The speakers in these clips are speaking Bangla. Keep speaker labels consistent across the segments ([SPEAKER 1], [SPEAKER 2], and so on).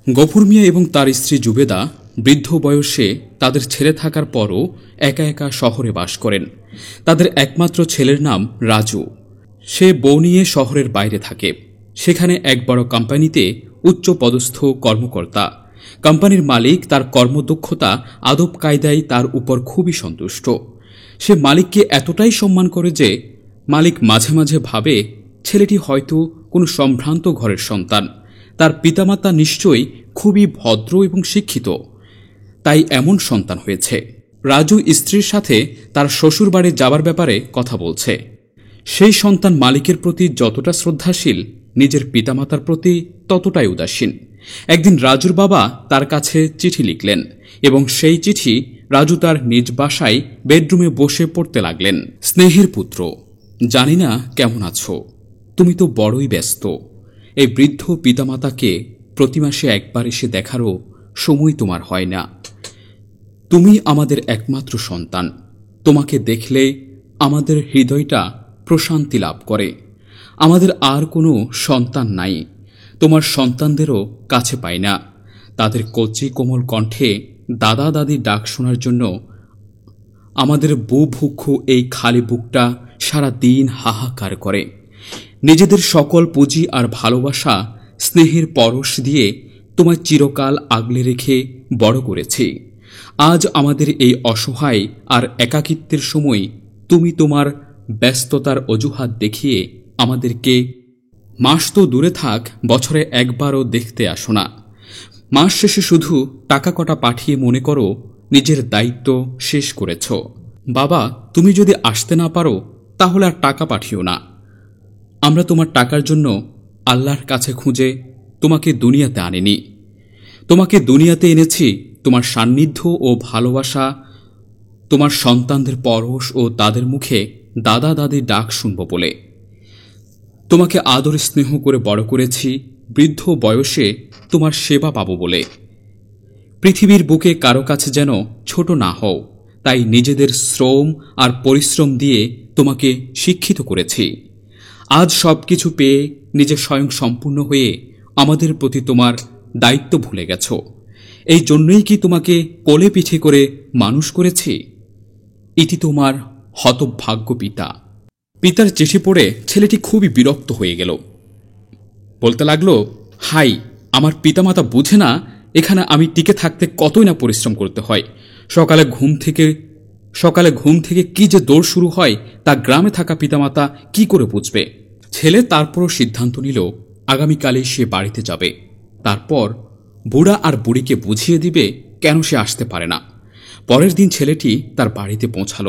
[SPEAKER 1] গফুর মিয়া এবং তার স্ত্রী জুবেদা বৃদ্ধ বয়সে তাদের ছেলে থাকার পরও একা একা শহরে বাস করেন। তাদের একমাত্র ছেলের নাম রাজু। সে বউ নিয়ে শহরের বাইরে থাকে। সেখানে এক বড় কোম্পানিতে উচ্চ পদস্থ কর্মকর্তা। কোম্পানির মালিক তার কর্মদক্ষতা আদব কায়দায় তার উপর খুবই সন্তুষ্ট। সে মালিককে এতটাই সম্মান করে যে মালিক মাঝে মাঝে ভাবে ছেলেটি হয়তো কোনো সম্ভ্রান্ত ঘরের সন্তান। তার পিতামাতা নিশ্চয়ই খুবই ভদ্র এবং শিক্ষিত, তাই এমন সন্তান হয়েছে। রাজু স্ত্রীর সাথে তার শ্বশুরবাড়ি যাবার ব্যাপারে কথা বলছে। সেই সন্তান মালিকের প্রতি যতটা শ্রদ্ধাশীল, নিজের পিতামাতার প্রতি ততটাই উদাসীন। একদিন রাজুর বাবা তার কাছে চিঠি লিখলেন এবং সেই চিঠি রাজু তার নিজ বাসায় বেডরুমে বসে পড়তে লাগলেন। স্নেহের পুত্র, জানি না কেমন আছো, তুমি তো বড়ই ব্যস্ত। এই বৃদ্ধ পিতামাতাকে প্রতি মাসে একবার এসে দেখারও সময় তোমার হয় না। তুমি আমাদের একমাত্র সন্তান। তোমাকে দেখলে আমাদের হৃদয়টা প্রশান্তি লাভ করে। আমাদের আর কোনো সন্তান নাই। তোমার সন্তানদেরও কাছে পাই না। তাদের কচি কোমল কণ্ঠে দাদা দাদির ডাক শোনার জন্য আমাদের বুভুক্ষু এই খালি বুকটা সারা দিন হাহাকার করে। নিজেদের সকল পুঁজি আর ভালোবাসা স্নেহের পরশ দিয়ে তোমায় চিরকাল আগলে রেখে বড় করেছি। আজ আমাদের এই অসহায় আর একাকিত্বের সময় তুমি তোমার ব্যস্ততার অজুহাত দেখিয়ে আমাদেরকে, মাস তো দূরে থাক, বছরে একবারও দেখতে আসো না। মাস শেষে শুধু টাকা কটা পাঠিয়ে মনে করো নিজের দায়িত্ব শেষ করেছ। বাবা, তুমি যদি আসতে না পারো তাহলে আর টাকা পাঠিও না। আমরা তোমার টাকার জন্য আল্লাহর কাছে খুঁজে তোমাকে দুনিয়াতে আনিনি। তোমাকে দুনিয়াতে এনেছি তোমার সান্নিধ্য ও ভালোবাসা, তোমার সন্তানদের পরশ ও তাদের মুখে দাদা দাদির ডাক শুনব বলে। তোমাকে আদর স্নেহ করে বড় করেছি বৃদ্ধ বয়সে তোমার সেবা পাব বলে। পৃথিবীর বুকে কারো কাছে যেন ছোট না হও, তাই নিজেদের শ্রম আর পরিশ্রম দিয়ে তোমাকে শিক্ষিত করেছি। আজ সবকিছু পেয়ে নিজে স্বয়ং সম্পূর্ণ হয়ে আমাদের প্রতি তোমার দায়িত্ব ভুলে গেছ। এই জন্যই কি তোমাকে কোলে পিঠে করে মানুষ করেছি? ইতি তোমার হতভাগ্য পিতা। পিতার চিঠি পড়ে ছেলেটি খুবই বিরক্ত হয়ে গেল। বলতে লাগলো, হাই, আমার পিতামাতা বুঝে না এখানে আমি টিকে থাকতে কতই না পরিশ্রম করতে হয়। সকালে ঘুম থেকে কি যে দৌড় শুরু হয় তা গ্রামে থাকা পিতামাতা কি করে বুঝবে। ছেলে তারপরও সিদ্ধান্ত নিল আগামীকালই সে বাড়িতে যাবে। তারপর বুড়া আর বুড়িকে বুঝিয়ে দিবে কেন সে আসতে পারে না। পরের দিন ছেলেটি তার বাড়িতে পৌঁছাল।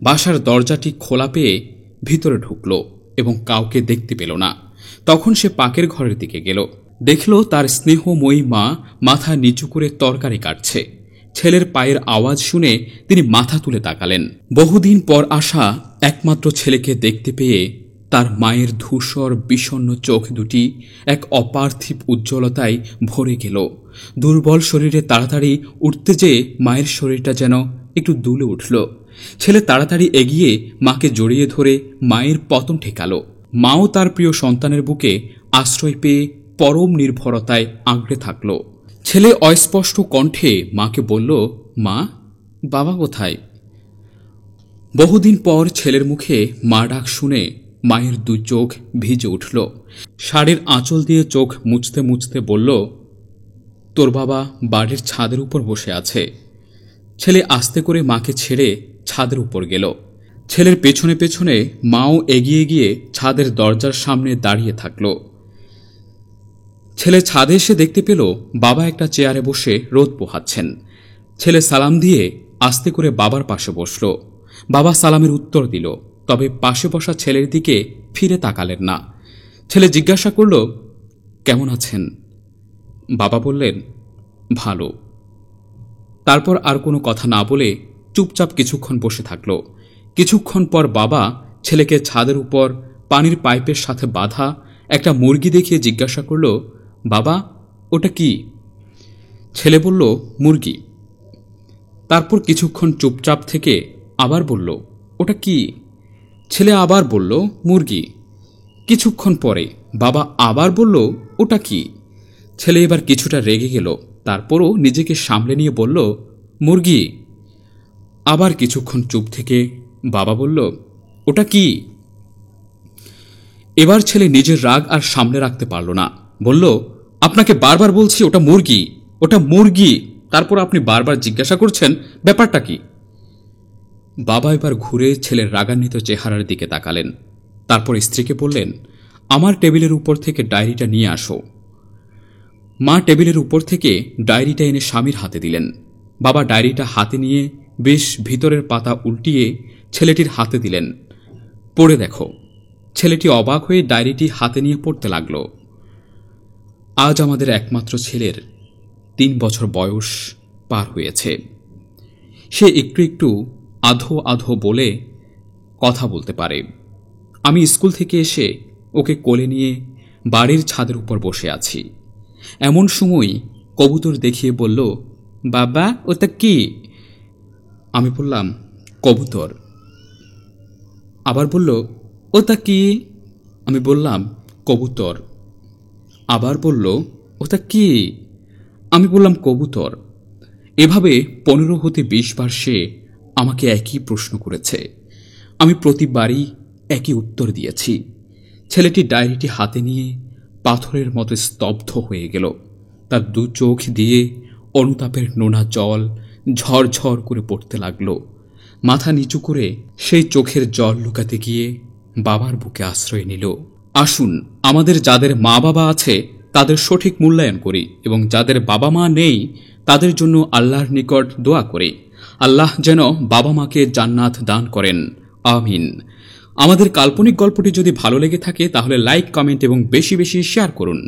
[SPEAKER 1] বাসার দরজাটি খোলা পেয়ে ভিতরে ঢুকল এবং কাউকে দেখতে পেল না। তখন সে পাকের ঘরের দিকে গেল। দেখল তার স্নেহময়ী মা মাথা নিচু করে তরকারি কাটছে। ছেলের পায়ের আওয়াজ শুনে তিনি মাথা তুলে তাকালেন। বহুদিন পর আসা একমাত্র ছেলেকে দেখতে পেয়ে তার মায়ের ধূসর বিষণ্ণ চোখ দুটি এক অপার্থিব উজ্জ্বলতায় ভরে গেল। দুর্বল শরীরে তাড়াতাড়ি উঠতে যেয়ে মায়ের শরীরটা যেন একটু দুলে উঠল। ছেলে তাড়াতাড়ি এগিয়ে মাকে জড়িয়ে ধরে মায়ের পতন ঠেকাল। মাও তার প্রিয় সন্তানের বুকে আশ্রয় পেয়ে পরম নির্ভরতায় আঁকড়ে থাকল। ছেলে অস্পষ্ট কণ্ঠে মাকে বলল, মা, বাবা কোথায়? বহুদিন পর ছেলের মুখে মা ডাক শুনে মায়ের দু চোখ ভিজে উঠল। শাড়ির আঁচল দিয়ে চোখ মুছতে মুছতে বলল, তোর বাবা বাড়ির ছাদের উপর বসে আছে। ছেলে আস্তে করে মাকে ছেড়ে ছাদের উপর গেল। ছেলের পেছনে পেছনে মাও এগিয়ে গিয়ে ছাদের দরজার সামনে দাঁড়িয়ে থাকল। ছেলে ছাদে এসে দেখতে পেল বাবা একটা চেয়ারে বসে রোদ পোহাচ্ছেন। ছেলে সালাম দিয়ে আস্তে করে বাবার পাশে বসল। বাবা সালামের উত্তর দিল, তবে পাশে বসা ছেলের দিকে ফিরে তাকালেন না। ছেলে জিজ্ঞাসা করল, কেমন আছেন? বাবা বললেন, ভালো। তারপর আর কোনো কথা না বলে চুপচাপ কিছুক্ষণ বসে থাকল। কিছুক্ষণ পর বাবা ছেলেকে ছাদের উপর পানির পাইপের সাথে বাঁধা একটা মুরগি দেখিয়ে জিজ্ঞাসা করল, বাবা, ওটা কি? ছেলে বলল, মুরগি। তারপর কিছুক্ষণ চুপচাপ থেকে আবার বলল, ওটা কি? ছেলে আবার বলল, মুরগি। কিছুক্ষণ পরে বাবা আবার বলল, ওটা কি? ছেলে এবার কিছুটা রেগে গেল, তারপরও নিজেকে সামলে নিয়ে বলল, মুরগি। আবার কিছুক্ষণ চুপ থেকে বাবা বলল, ওটা কি? এবার ছেলে নিজের রাগ আর সামলে রাখতে পারল না, বলল, আপনাকে বারবার বলছি ওটা মুরগি, ওটা মুরগি, তারপর আপনি বারবার জিজ্ঞাসা করছেন ব্যাপারটা কি? বাবা এবার ঘুরে ছেলের রাগান্বিত চেহারার দিকে তাকালেন, তারপর স্ত্রীকে বললেন, আমার টেবিলের উপর থেকে ডায়েরিটা নিয়ে আসো। মা টেবিলের উপর থেকে ডায়েরিটা এনে স্বামীর হাতে দিলেন। বাবা ডায়েরিটা হাতে নিয়ে বেশ ভিতরের পাতা উল্টিয়ে ছেলেটির হাতে দিলেন। পড়ে দেখো। ছেলেটি অবাক হয়ে ডায়েরিটি হাতে নিয়ে পড়তে লাগল। আজ আমাদের একমাত্র ছেলের 3 বছর বয়স পার হয়েছে। সে একটু একটু আধো আধো বলে কথা বলতে পারে। আমি স্কুল থেকে এসে ওকে কোলে নিয়ে বাড়ির ছাদের উপর বসে আছি। এমন সময় কবুতর দেখিয়ে বলল, বাবা ওটা কি? আমি বললাম, কবুতর। আবার বলল, ওটা কি? আমি বললাম, কবুতর। আবার বলল, ওটা কি? আমি বললাম, কবুতর। এভাবে 15 হতে 20 বার সে আমাকে একই প্রশ্ন করেছে। আমি প্রতিবারই একই উত্তর দিয়েছি। ছেলেটি ডায়েরিটি হাতে নিয়ে পাথরের মতো স্তব্ধ হয়ে গেল। তার 2 চোখ দিয়ে অনুতাপের নোনা জল ঝরঝর করে পড়তে লাগল। মাথা নিচু করে সেই চোখের জল লুকাতে গিয়ে বাবার বুকে আশ্রয় নিল। আসুন, আমাদের যাদের মা বাবা আছে তাদের সঠিক মূল্যায়ন করি এবং যাদের বাবা মা নেই তাদের জন্য আল্লাহর নিকট দোয়া করি, আল্লাহ যেন বাবা মাকে জান্নাত দান করেন, আমিন। আমাদের কাল্পনিক গল্পটি যদি ভালো লেগে থাকে তাহলে লাইক, কমেন্ট এবং বেশি বেশি শেয়ার করুন।